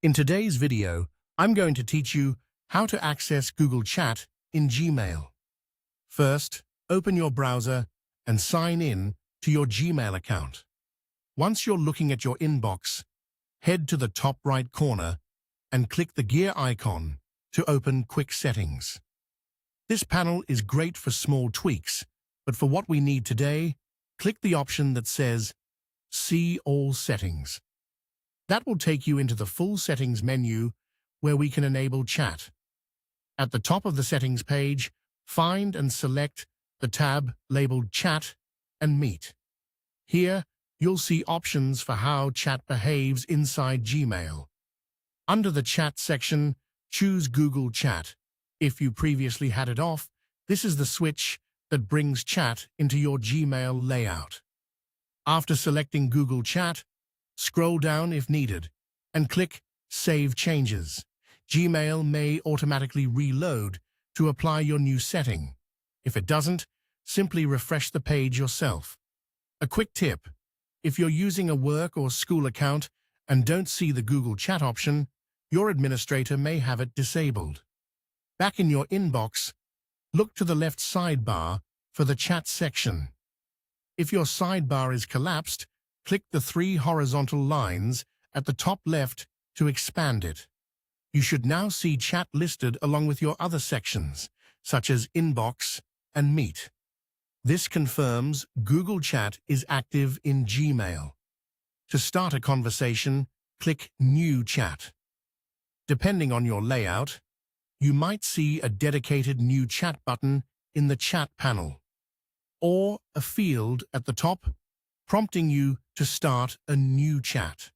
In today's video, I'm going to teach you how to access Google Chat in Gmail. First, open your browser and sign in to your Gmail account. Once you're looking at your inbox, head to the top right corner and click the gear icon to open Quick Settings. This panel is great for small tweaks, but for what we need today, click the option that says See All Settings. That will take you into the full settings menu where we can enable chat. At the top of the settings page, find and select the tab labeled Chat and Meet. Here, you'll see options for how chat behaves inside Gmail. Under the Chat section, choose Google Chat. If you previously had it off, this is the switch that brings chat into your Gmail layout. After selecting Google Chat, scroll down if needed and click Save Changes. Gmail may automatically reload to apply your new setting. If it doesn't, simply refresh the page yourself. A quick tip: if you're using a work or school account and don't see the Google Chat option, your administrator may have it disabled. Back in your inbox, look to the left sidebar for the chat section. If your sidebar is collapsed, click the three horizontal lines at the top left to expand it. You should now see chat listed along with your other sections, such as Inbox and Meet. This confirms Google Chat is active in Gmail. To start a conversation, click New Chat. Depending on your layout, you might see a dedicated New Chat button in the chat panel, or a field at the top prompting you to start a new chat.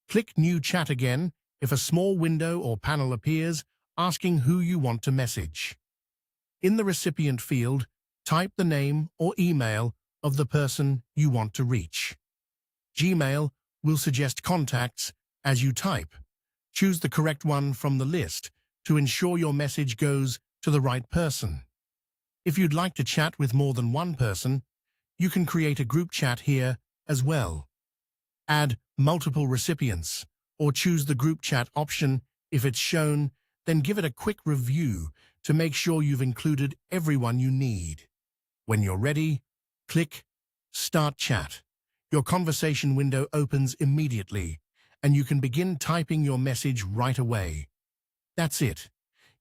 Click New Chat again if a small window or panel appears asking who you want to message. In the recipient field, type the name or email of the person you want to reach. Gmail will suggest contacts as you type. Choose the correct one from the list to ensure your message goes to the right person. If you'd like to chat with more than one person, you can create a group chat here as well. Add multiple recipients or choose the group chat option if it's shown, then give it a quick review to make sure you've included everyone you need. When you're ready, click Start Chat. Your conversation window opens immediately, and you can begin typing your message right away. That's it.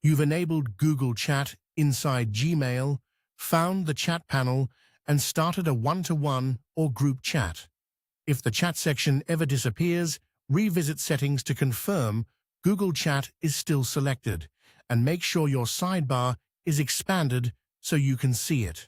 You've enabled Google Chat inside Gmail, found the chat panel, and started a one-to-one or group chat. If the chat section ever disappears, revisit settings to confirm Google Chat is still selected, and make sure your sidebar is expanded so you can see it.